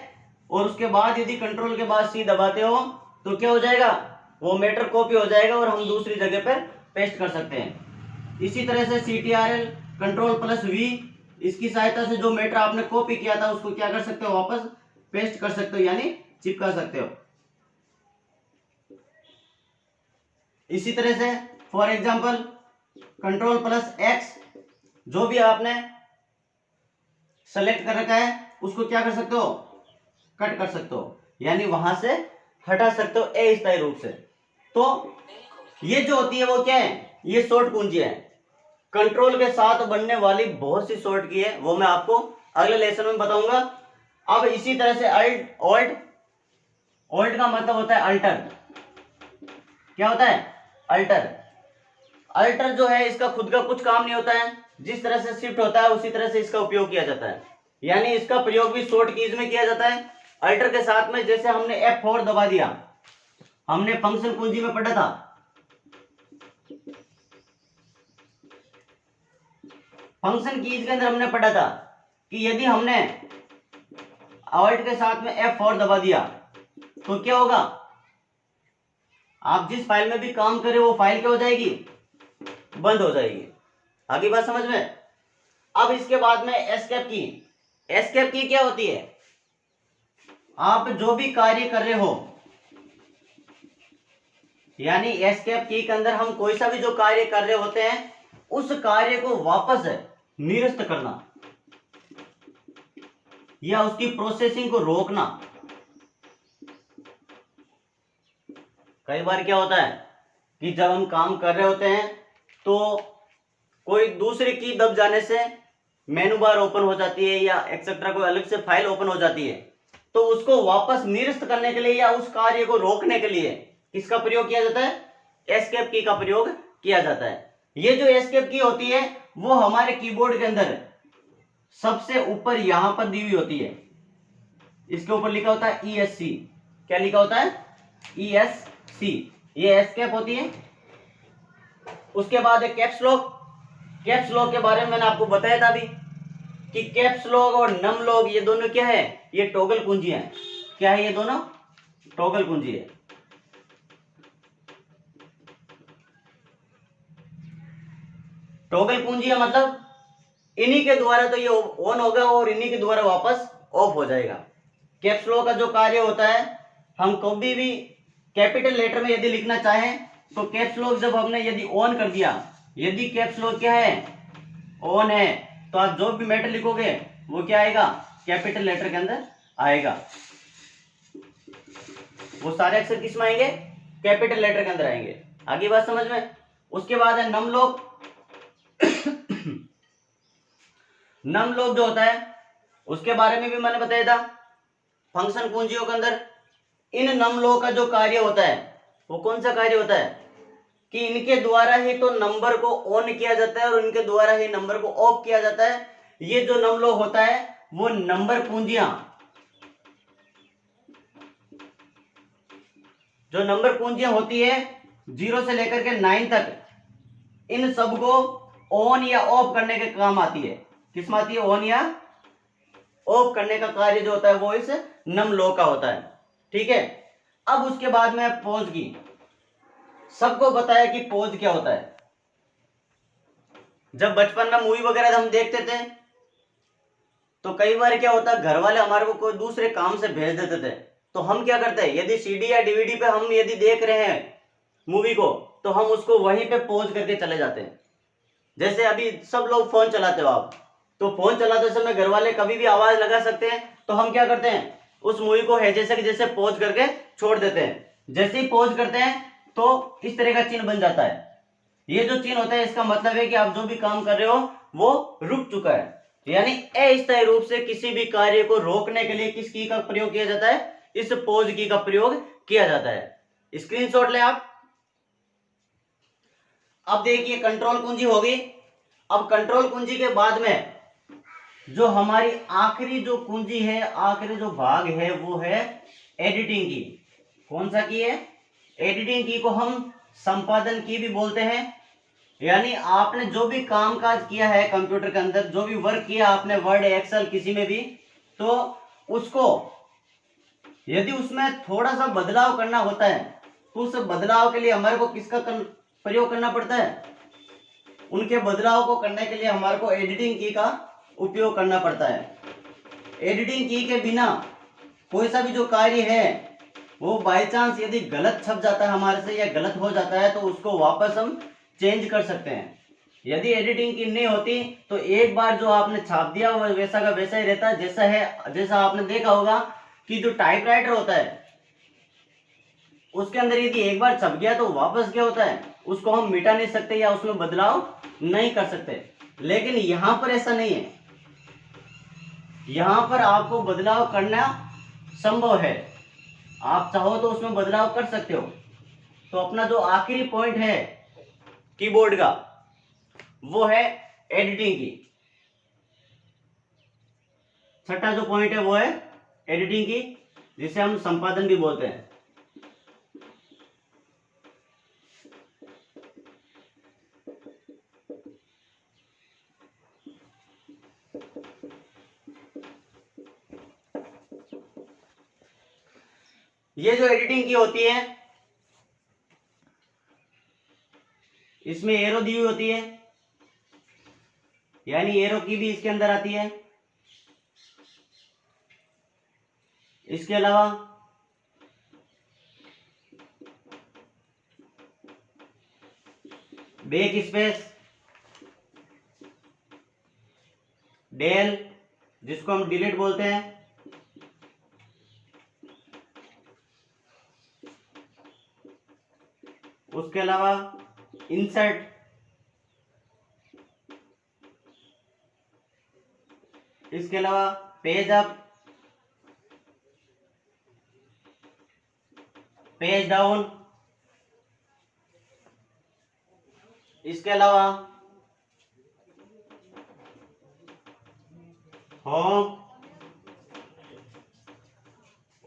और उसके बाद यदि कंट्रोल के बाद सी दबाते हो तो क्या हो जाएगा? वो मैटर कॉपी हो जाएगा और हम दूसरी जगह पर पेस्ट कर सकते हैं। इसी तरह से CTRL कंट्रोल प्लस V, इसकी सहायता से जो मैटर आपने कॉपी किया था उसको क्या कर सकते हो? वापस पेस्ट कर सकते हो, यानी चिपका सकते हो। इसी तरह से for example control plus X, जो भी आपने सेलेक्ट कर रखा है उसको क्या कर सकते हो? कट कर सकते हो, यानी वहां से हटा सकते हो अस्थायी रूप से। तो ये जो होती है वो क्या है? ये शॉर्ट कुंजी है। कंट्रोल के साथ बनने वाली बहुत सी शॉर्ट की है, वो मैं आपको अगले लेसन में बताऊंगा। अब इसी तरह से ऑल्ट, ऑल्ट का मतलब होता है अल्टर। क्या होता है? अल्टर। अल्टर जो है इसका खुद का कुछ काम नहीं होता है। जिस तरह से शिफ्ट होता है उसी तरह से इसका उपयोग किया जाता है। यानी इसका प्रयोग भी शॉर्ट कीज में किया जाता है। अल्टर के साथ में जैसे हमने F4 दबा दिया, हमने फंक्शन कुंजी में पढ़ा था, फंक्शन कीज के अंदर हमने पढ़ा था कि यदि हमने ऑल्ट के साथ में F4 दबा दिया तो क्या होगा? आप जिस फाइल में भी काम कर रहे हो वो फाइल क्या हो जाएगी, बंद हो जाएगी। आगे बात समझ में। अब इसके बाद में एस्केप की। एस्केप की क्या होती है, आप जो भी कार्य कर रहे हो, यानी एस्केप की के अंदर हम कोई सा भी जो कार्य कर रहे होते हैं उस कार्य को वापस निरस्त करना या उसकी प्रोसेसिंग को रोकना। कई बार क्या होता है कि जब हम काम कर रहे होते हैं तो कोई दूसरी की दब जाने से मेनू बार ओपन हो जाती है या एक्सेट्रा कोई अलग से फाइल ओपन हो जाती है, तो उसको वापस निरस्त करने के लिए या उस कार्य को रोकने के लिए किसका प्रयोग किया जाता है, एस्केप की का प्रयोग किया जाता है। ये जो एस्केप की होती है वो हमारे कीबोर्ड के अंदर सबसे ऊपर यहां पर दी हुई होती है, इसके ऊपर लिखा होता है ESC। क्या लिखा होता है, ESC। ये एस्केप होती है। उसके बाद है कैप्स लॉक। कैप्स लॉक के बारे में मैंने आपको बताया था अभी कि कैप्स लॉक और नम लॉक ये दोनों क्या है, ये टॉगल कुंजी है। क्या है, ये दोनों टॉगल कुंजी है। टॉगल कुंजी है मतलब इन्हीं के द्वारा तो ये ऑन होगा और इन्हीं के द्वारा वापस ऑफ हो जाएगा। कैप्स लॉक का जो कार्य होता है, हम कभी भी कैपिटल लेटर में यदि लिखना चाहें तो कैप्स लॉक जब हमने यदि ऑन कर दिया, यदि कैप्स लॉक क्या है, ऑन है, तो आप जो भी मैटर लिखोगे वो क्या आएगा, कैपिटल लेटर के अंदर आएगा। वो सारे अक्षर किस में आएंगे, कैपिटल लेटर के अंदर आएंगे। आगे बात समझ में। उसके बाद है नम लॉक। नम लॉक जो होता है उसके बारे में भी मैंने बताया था फंक्शन कुंजियों के अंदर। इन नम लॉक का जो कार्य होता है वो कौन सा कार्य होता है कि इनके द्वारा ही तो नंबर को ऑन किया जाता है और इनके द्वारा ही नंबर को ऑफ किया जाता है। ये जो नम लॉक होता है वो नंबर कुंजियां, जो नंबर कुंजियां होती है 0 से लेकर के 9 तक, इन सबको ऑन या ऑफ करने के काम आती है। किस में आती है, ऑन या ऑफ करने का कार्य जो होता है वो इस नम लॉक का होता है। ठीक है। अब उसके बाद में पॉज की। सबको बताया कि पॉज क्या होता है। जब बचपन में मूवी वगैरह हम देखते थे तो कई बार क्या होता है, घर वाले हमारे को कोई दूसरे काम से भेज देते थे, तो हम क्या करते हैं, यदि सीडी या डीवीडी पे हम यदि देख रहे हैं मूवी को तो हम उसको वहीं पे पॉज करके चले जाते हैं। जैसे अभी सब लोग फोन चलाते हो आप, तो फोन चलाते समय घर वाले कभी भी आवाज लगा सकते हैं, तो हम क्या करते हैं, उस मूवी को है जैसे कि जैसे पॉज करके छोड़ देते हैं। जैसे ही पॉज करते हैं तो इस तरह का चिन्ह बन जाता है। ये जो चिन्ह होता है इसका मतलब है कि आप जो भी काम कर रहे हो वो रुक चुका है। यानी अस्थायी रूप से किसी भी कार्य को रोकने के लिए किस की का प्रयोग किया जाता है, इस पॉज की का प्रयोग किया जाता है। स्क्रीनशॉट ले आप। अब देखिए कंट्रोल कुंजी होगी। अब कंट्रोल कुंजी के बाद में जो हमारी आखिरी जो कुंजी है, आखिरी जो भाग है वो है एडिटिंग की। कौन सा की है, एडिटिंग की को हम संपादन की भी बोलते हैं। यानी आपने जो भी कामकाज किया है कंप्यूटर के अंदर, जो भी वर्क किया आपने वर्ड एक्सेल किसी में भी, तो उसको यदि उसमें थोड़ा सा बदलाव करना होता है तो उस बदलाव के लिए हमारे को किसका प्रयोग करना पड़ता है, उनके बदलाव को करने के लिए हमारे को एडिटिंग की का उपयोग करना पड़ता है। एडिटिंग की के बिना कोई सा भी जो कार्य है वो बाय चांस यदि गलत छप जाता है हमारे से या गलत हो जाता है तो उसको वापस हम चेंज कर सकते हैं। यदि एडिटिंग की नहीं होती तो एक बार जो आपने छाप दिया वो वैसा का वैसा ही रहता, जैसा है, जैसा आपने देखा होगा कि जो टाइपराइटर होता है उसके अंदर यदि एक बार छप गया तो वापस क्या होता है, उसको हम मिटा नहीं सकते या उसमें बदलाव नहीं कर सकते। लेकिन यहां पर ऐसा नहीं है, यहां पर आपको बदलाव करना संभव है। आप चाहो तो उसमें बदलाव कर सकते हो। तो अपना जो आखिरी पॉइंट है कीबोर्ड का वो है एडिटिंग की। छठा जो पॉइंट है वो है एडिटिंग की, जिसे हम संपादन भी बोलते हैं। ये जो एडिटिंग की होती है इसमें एरो दी हुई होती है, यानी एरो की भी इसके अंदर आती है। इसके अलावा बैक स्पेस, डेल जिसको हम डिलीट बोलते हैं, उसके अलावा इंसर्ट, इसके अलावा पेज अप, पेज डाउन, इसके अलावा होम,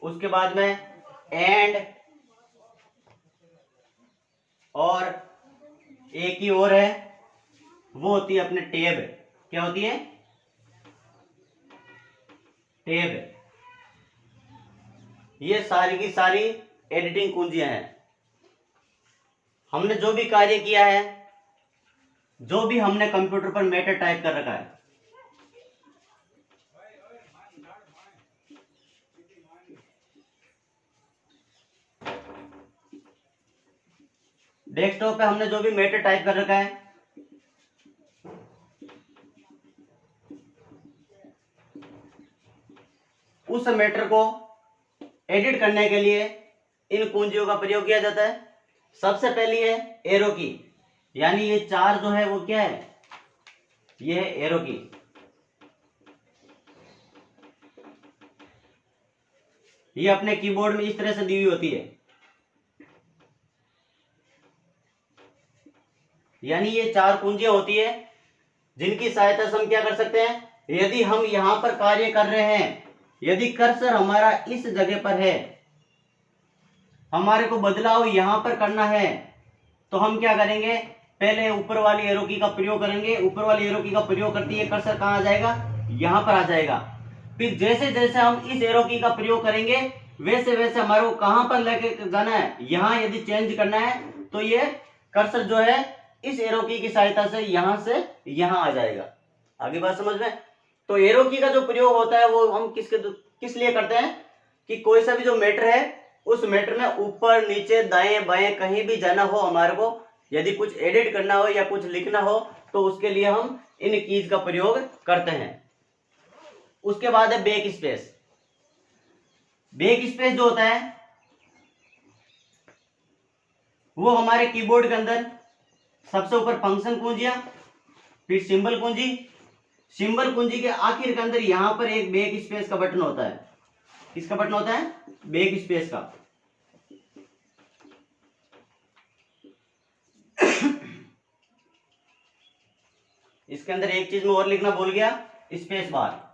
उसके बाद में एंड, और एक ही और है, वो होती है अपने टेब। क्या होती है? टेब। ये सारी की सारी एडिटिंग कुंजियां हैं। हमने जो भी कार्य किया है, जो भी हमने कंप्यूटर पर मैटर टाइप कर रखा है, डेस्कटॉप पे हमने जो भी मैटर टाइप कर रखा है, उस मैटर को एडिट करने के लिए इन कुंजियों का प्रयोग किया जाता है। सबसे पहली है एरो की, यानी ये चार जो है वो क्या है? ये है एरो की। ये अपने कीबोर्ड में इस तरह से दी हुई होती है, यानी ये चार कुंजियां होती है जिनकी सहायता से हम क्या कर सकते हैं? यदि हम यहां पर कार्य कर रहे हैं, यदि कर्सर हमारा इस जगह पर है, हमारे को बदलाव यहां पर करना है, तो हम क्या करेंगे? पहले ऊपर वाली एरो की का प्रयोग करेंगे। ऊपर वाली एरो की का प्रयोग करती है, कर्सर कहां आ जाएगा? यहां पर आ जाएगा। फिर जैसे जैसे हम इस एरो की का प्रयोग करेंगे, वैसे वैसे हमारे को कहां पर लेके जाना है? यहां यदि चेंज करना है तो ये कर्सर जो है इस एरो की सहायता से यहां आ जाएगा। आगे बात समझ में? तो एरो की का जो प्रयोग होता है वो हम किस लिए करते हैं? कि कोई सा भी जो मैटर है, उस मैटर में ऊपर नीचे दाएं बाएं कहीं भी जाना हो, हमारे को यदि कुछ एडिट करना हो या कुछ लिखना हो, तो उसके लिए हम इन कीज का प्रयोग करते हैं। उसके बाद है बैक स्पेस। बैक स्पेस जो होता है वो हमारे कीबोर्ड के अंदर सबसे ऊपर फंक्शन कुंजियां, फिर सिंबल कुंजी, सिंबल कुंजी के आखिर के अंदर यहां पर एक बैक स्पेस का बटन होता है। किसका बटन होता है? बैक स्पेस का। इसके अंदर एक चीज में और लिखना भूल गया, स्पेस बार।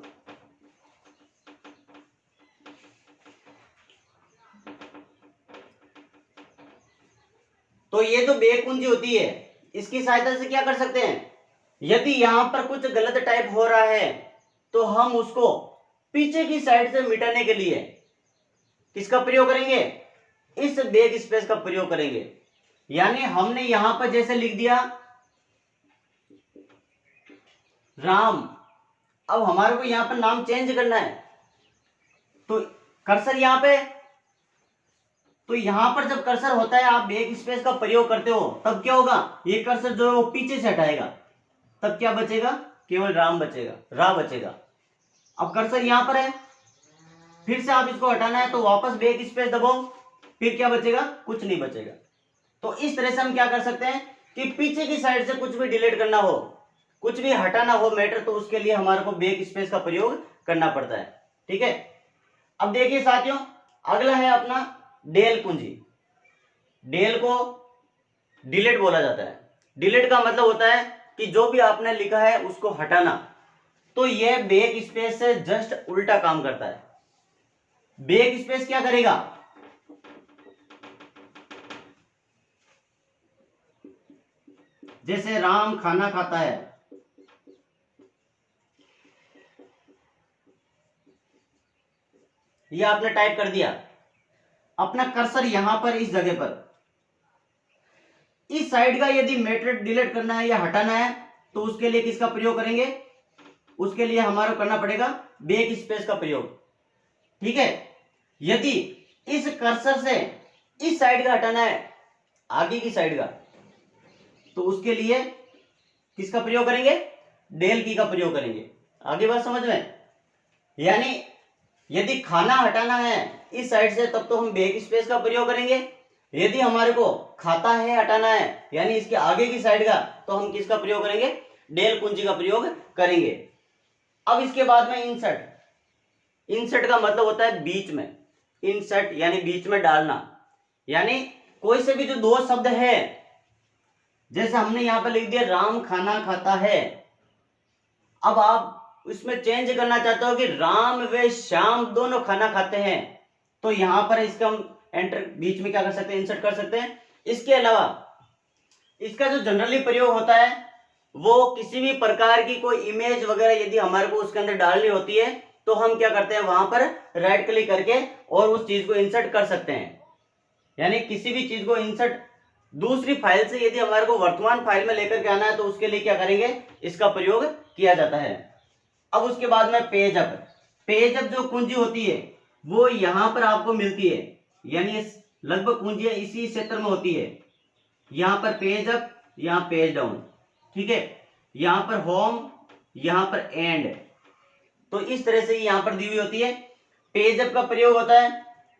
तो ये जो बैक कुंजी होती है, इसकी सहायता से क्या कर सकते हैं? यदि यहां पर कुछ गलत टाइप हो रहा है तो हम उसको पीछे की साइड से मिटाने के लिए किसका प्रयोग करेंगे? इस बैक स्पेस का प्रयोग करेंगे। यानी हमने यहां पर जैसे लिख दिया राम, अब हमारे को यहां पर नाम चेंज करना है, तो कर्सर यहां पे, तो यहां पर जब कर्सर होता है, आप बैक स्पेस का प्रयोग करते हो, तब क्या होगा? ये कर्सर जो है वो पीछे से हटाएगा, तब क्या बचेगा? केवल राम बचेगा, रा बचेगा। अब कर्सर यहां पर है, फिर से आप इसको हटाना है तो वापस बैक स्पेस दबाओ, फिर क्या बचेगा? कुछ नहीं बचेगा। तो इस तरह से हम क्या कर सकते हैं कि पीछे की साइड से कुछ भी डिलीट करना हो, कुछ भी हटाना हो मैटर, तो उसके लिए हमारे को बैक स्पेस का प्रयोग करना पड़ता है। ठीक है। अब देखिए साथियों, अगला है अपना डेल कुंजी। डेल को डिलीट बोला जाता है। डिलीट का मतलब होता है कि जो भी आपने लिखा है उसको हटाना। तो यह बैक स्पेस से जस्ट उल्टा काम करता है। बैक स्पेस क्या करेगा? जैसे राम खाना खाता है, ये आपने टाइप कर दिया, अपना कर्सर यहां पर इस जगह पर, इस साइड का यदि मैटर डिलीट करना है या हटाना है तो उसके लिए किसका प्रयोग करेंगे, उसके लिए हमारा करना पड़ेगा बैक स्पेस का प्रयोग। ठीक है, यदि इस कर्सर से इस साइड का हटाना है, आगे की साइड का, तो उसके लिए किसका प्रयोग करेंगे, डेल की का प्रयोग करेंगे। आगे बात समझ में? यानी यदि खाना हटाना है इस साइड से तब तो हम बैक स्पेस का प्रयोग करेंगे, यदि हमारे को खाता है हटाना है यानी इसके आगे की साइड का, तो हम किसका प्रयोग करेंगे, डेल कुंजी का प्रयोग करेंगे। अब इसके बाद में इंसर्ट। इंसर्ट का मतलब होता है बीच में, इंसर्ट यानी बीच में डालना। यानी कोई से भी जो दो शब्द है, जैसे हमने यहां पर लिख दिया राम खाना खाता है, अब आप इसमें चेंज करना चाहते हो कि राम व श्याम दोनों खाना खाते हैं, तो यहां पर इसका हम एंटर बीच में क्या कर सकते हैं, इंसर्ट कर सकते हैं। इसके अलावा इसका जो जनरली प्रयोग होता है वो किसी भी प्रकार की कोई इमेज वगैरह यदि हमारे को उसके अंदर डालनी होती है तो हम क्या करते हैं, वहां पर राइट क्लिक करके और उस चीज को इंसर्ट कर सकते हैं। यानी किसी भी चीज को इंसर्ट दूसरी फाइल से यदि हमारे को वर्तमान फाइल में लेकर के आना है तो उसके लिए क्या करेंगे, इसका प्रयोग किया जाता है। अब उसके बाद में पेज अप। पेज अप जो कुंजी होती है वो यहां पर आपको मिलती है, यानी लगभग कुंजियां इसी क्षेत्र में होती है। यहां पर पेज अप, यहां पेज डाउन, ठीक है, यहां पर होम, यहां पर एंड, तो इस तरह से यहां पर दी हुई होती है। पेज अप का प्रयोग होता है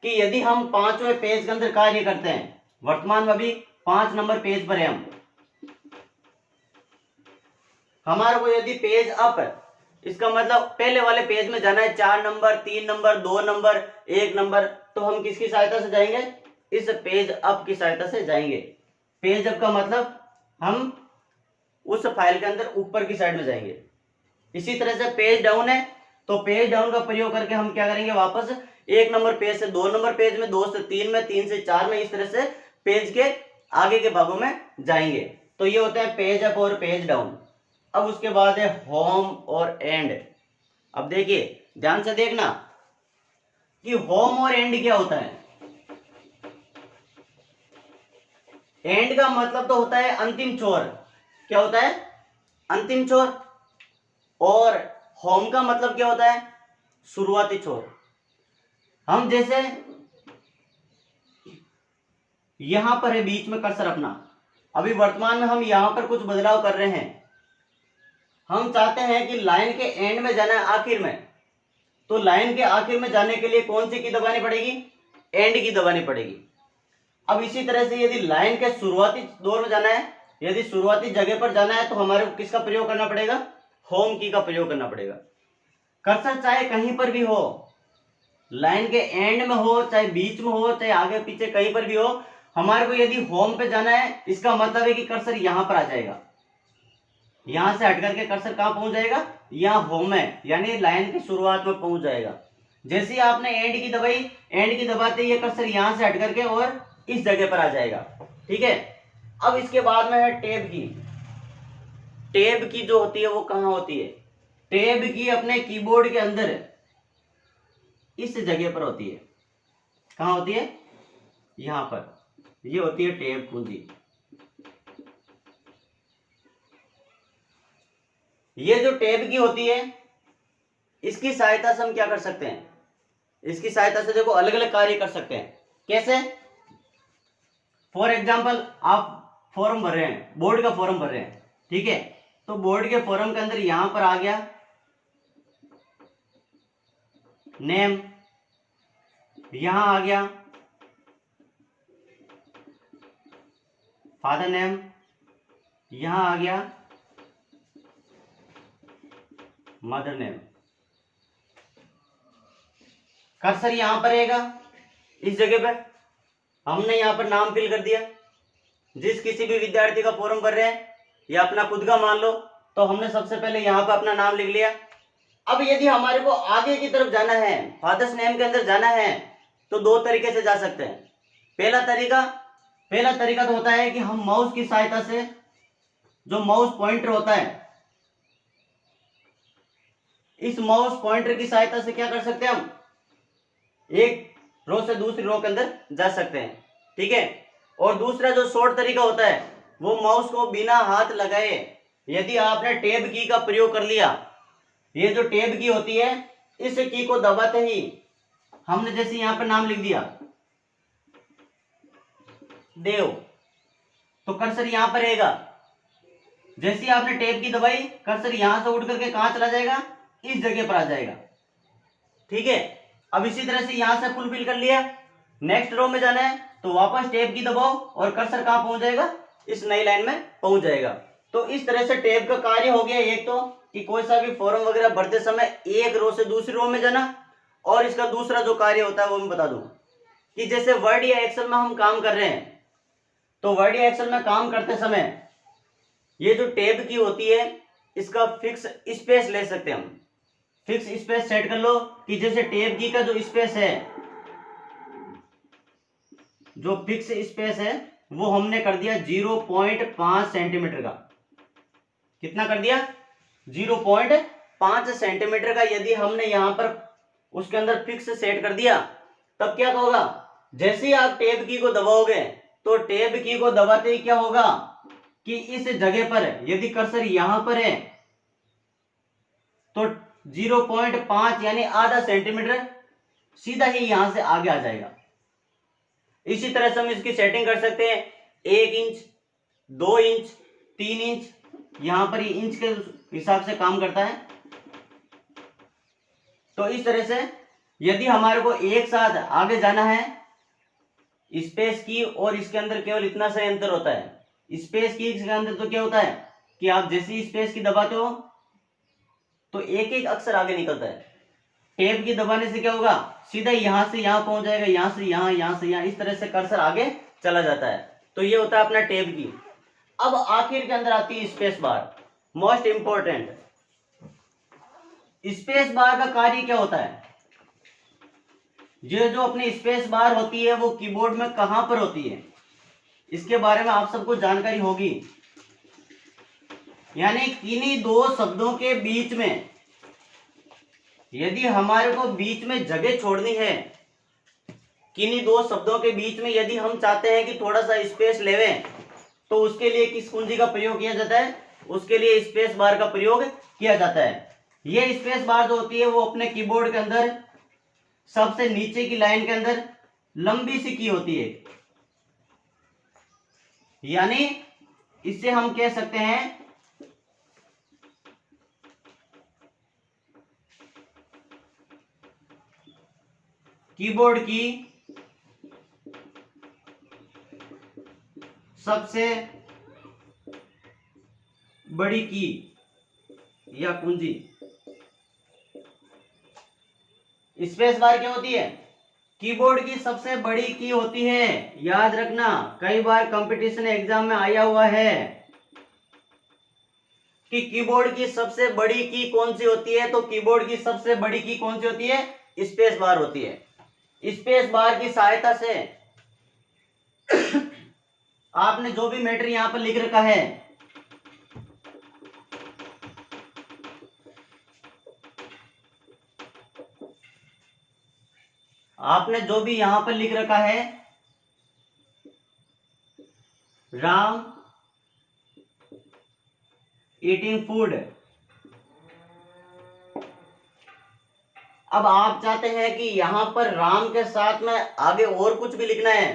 कि यदि हम पांचवें पेज के अंदर कार्य करते हैं, वर्तमान में अभी 5 नंबर पेज पर है हम, हमारे को यदि पेज अप, इसका मतलब पहले वाले पेज में जाना है, 4 नंबर, 3 नंबर, 2 नंबर, 1 नंबर, तो हम किसकी सहायता से जाएंगे, इस पेज अप की सहायता से जाएंगे। पेज अप का मतलब हम उस फाइल के अंदर ऊपर की साइड में जाएंगे। इसी तरह से पेज डाउन है तो पेज डाउन का प्रयोग करके हम क्या करेंगे, वापस 1 नंबर पेज से 2 नंबर पेज में, 2 से 3 में, 3 से 4 में, इस तरह से पेज के आगे के भागों में जाएंगे। तो ये होते हैं पेज अप और पेज डाउन। अब उसके बाद है होम और एंड। अब देखिए ध्यान से देखना कि होम और एंड क्या होता है। एंड का मतलब तो होता है अंतिम छोर, क्या होता है, अंतिम छोर, और होम का मतलब क्या होता है, शुरुआती छोर। हम जैसे यहां पर है बीच में कर्सर अपना, अभी वर्तमान में हम यहां पर कुछ बदलाव कर रहे हैं, हम चाहते हैं कि लाइन के एंड में जाना है, आखिर में, तो लाइन के आखिर में जाने के लिए कौन सी की दबानी पड़ेगी, एंड की दबानी पड़ेगी। अब इसी तरह से यदि लाइन के शुरुआती दौर में जाना है, यदि शुरुआती जगह पर जाना है तो हमारे को किसका प्रयोग करना पड़ेगा, होम की का प्रयोग करना पड़ेगा। कर्सर चाहे कहीं पर भी हो, लाइन के एंड में हो, चाहे बीच में हो, चाहे आगे पीछे कहीं पर भी हो, हमारे को यदि होम पे जाना है, इसका मतलब है कि कर्सर यहां पर आ जाएगा। यहां से हट करके कर्सर कहां पहुंच जाएगा, यहां होम है, यानी लाइन की शुरुआत में पहुंच जाएगा। जैसे ही आपने एंड की दबाई, एंड की दबाते ही कर्सर यहां से हट करके और इस जगह पर आ जाएगा। ठीक है, अब इसके बाद में है टैब की। टैब की जो होती है वो कहां होती है, टैब की अपने कीबोर्ड के अंदर इस जगह पर होती है। कहां होती है, यहां पर, ये होती है टैब कुंजी। ये जो टैब की होती है इसकी सहायता से हम क्या कर सकते हैं, इसकी सहायता से देखो अलग अलग कार्य कर सकते हैं। कैसे, फॉर एग्जाम्पल आप फॉर्म भर रहे हैं, बोर्ड का फॉर्म भर रहे हैं, ठीक है, तो बोर्ड के फॉर्म के अंदर यहां पर आ गया नेम, यहां आ गया फादर नेम, यहां आ गया मदर नेम। कर्सर यहां पर रहेगा, इस जगह पे हमने यहां पर नाम फिल कर दिया। जिस किसी भी विद्यार्थी का फॉर्म भर रहे हैं या अपना खुद का मान लो, तो हमने सबसे पहले यहां पर अपना नाम लिख लिया। अब यदि हमारे को आगे की तरफ जाना है, फादर्स नेम के अंदर जाना है, तो 2 तरीके से जा सकते हैं। पहला तरीका तो होता है कि हम माउस की सहायता से, जो माउस पॉइंटर होता है, इस माउस पॉइंटर की सहायता से क्या कर सकते हैं, हम एक रो से दूसरी रो के अंदर जा सकते हैं। ठीक है, और दूसरा जो शॉर्ट तरीका होता है वो माउस को बिना हाथ लगाए यदि आपने टैब की का प्रयोग कर लिया, ये जो टैब की होती है इस की को दबाते ही हमने जैसे यहां पर नाम लिख दिया देव, तो कर्सर यहां पर रहेगा। जैसे ही आपने टैब की दबाई कर्सर यहां से उठ करके कहां चला जाएगा, इस जगह पर आ जाएगा। ठीक है, अब इसी तरह से यहां से फुलफिल कर लिया, नेक्स्ट रो में जाना है तो वापस टैब की दबाओ और कर्सर कहां पहुंच जाएगा, इस नई लाइन में पहुंच जाएगा। तो इस तरह से टैब का कार्य हो गया एक तो कि कोई सा भी फॉर्म वगैरह भरते समय एक रो से दूसरी रो में जाना, और इसका दूसरा जो कार्य होता है वो मैं बता दूं कि जैसे वर्ड या एक्सेल में हम काम कर रहे हैं तो वर्ड या एक्सेल में काम करते समय ये जो टैब की होती है इसका फिक्स स्पेस ले सकते हैं हम। फिक्स स्पेस सेट कर लो कि जैसे टैब की का जो स्पेस है, जो फिक्स स्पेस है वो हमने कर दिया 0.5 सेंटीमीटर का। कितना कर दिया, 0.5 सेंटीमीटर का। यदि हमने यहां पर उसके अंदर फिक्स सेट कर दिया तब क्या होगा, जैसे ही आप टैब की को दबाओगे तो टैब की को दबाते ही क्या होगा कि इस जगह पर यदि कर्सर यहां पर है तो 0.5 यानी आधा सेंटीमीटर सीधा ही यहां से आगे आ जाएगा। इसी तरह से हम इसकी सेटिंग कर सकते हैं 1 इंच, 2 इंच, 3 इंच, यहां पर ये इंच के हिसाब से काम करता है। तो इस तरह से यदि हमारे को एक साथ आगे जाना है, स्पेस की और इसके अंदर केवल इतना सा अंतर होता है। स्पेस की के अंदर तो क्या होता है कि आप जैसे ही स्पेस की दबाते हो तो एक एक अक्षर आगे निकलता है। टैब की दबाने से क्या होगा, सीधा यहां से यहां पहुंच जाएगा, यहां से यहां, यहां से यहां, इस तरह से कर्सर आगे चला जाता है। तो ये होता है अपना टैब की। अब आखिर के अंदर आती है space bar, most important. Space bar का कार्य क्या होता है, ये जो अपनी स्पेस बार होती है वो कीबोर्ड में कहां पर होती है इसके बारे में आप सबको जानकारी होगी। यानी किन्हीं दो शब्दों के बीच में यदि हमारे को बीच में जगह छोड़नी है, किन्हीं दो शब्दों के बीच में यदि हम चाहते हैं कि थोड़ा सा स्पेस लेवें तो उसके लिए किस कुंजी का प्रयोग किया जाता है, उसके लिए स्पेस बार का प्रयोग किया जाता है। यह स्पेस बार जो होती है वो अपने कीबोर्ड के अंदर सबसे नीचे की लाइन के अंदर लंबी सी की होती है। यानी इससे हम कह सकते हैं कीबोर्ड की सबसे बड़ी की या कुंजी। स्पेस बार क्या होती है, कीबोर्ड की सबसे बड़ी की होती है। याद रखना, कई बार कंपटीशन एग्जाम में आया हुआ है कि कीबोर्ड की सबसे बड़ी की कौन सी होती है, तो कीबोर्ड की सबसे बड़ी की कौन सी होती है, स्पेस बार होती है। स्पेस बार की सहायता से आपने जो भी मैटर यहां पर लिख रखा है आपने जो भी यहां पर लिख रखा है राम ईटिंग फूड, अब आप चाहते हैं कि यहां पर राम के साथ में आगे और कुछ भी लिखना है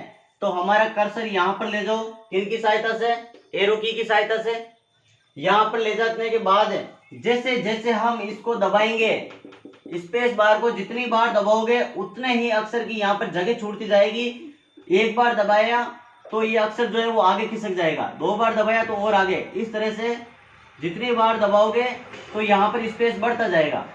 तो हमारा कर्सर यहां पर ले जाओ, किनकी सहायता से, एरो की सहायता से। यहां पर ले जाने के बाद जैसे जैसे हम इसको दबाएंगे, स्पेस बार को जितनी बार दबाओगे उतने ही अक्षर की यहां पर जगह छूटती जाएगी। एक बार दबाया तो ये अक्षर जो है वो आगे खिसक जाएगा, 2 बार दबाया तो और आगे, इस तरह से जितनी बार दबाओगे तो यहां पर स्पेस बढ़ता जाएगा।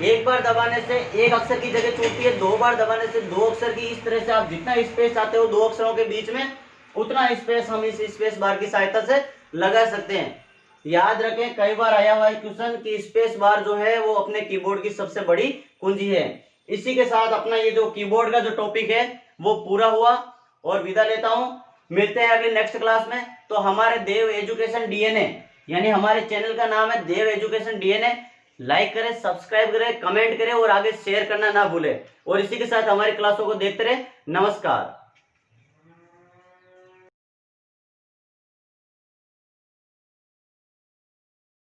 एक बार दबाने से एक अक्षर की जगह छूटती है, 2 बार दबाने से 2 अक्षर की। इस तरह से आप जितना स्पेस चाहते हो 2 अक्षरों के बीच में उतना स्पेस हम इस स्पेस बार की सहायता से लगा सकते हैं। याद रखें, कई बार आया हुआ है क्वेश्चन कि स्पेस बार जो है वो अपने कीबोर्ड की सबसे बड़ी कुंजी है। इसी के साथ अपना ये जो कीबोर्ड का जो टॉपिक है वो पूरा हुआ और विदा लेता हूं। मिलते हैं अगले नेक्स्ट क्लास में। तो हमारे देव एजुकेशन डीएनए, यानी हमारे चैनल का नाम है देव एजुकेशन डीएनए। लाइक करें, सब्सक्राइब करें, कमेंट करें और आगे शेयर करना ना भूलें। और इसी के साथ हमारी क्लासों को देखते रहे। नमस्कार।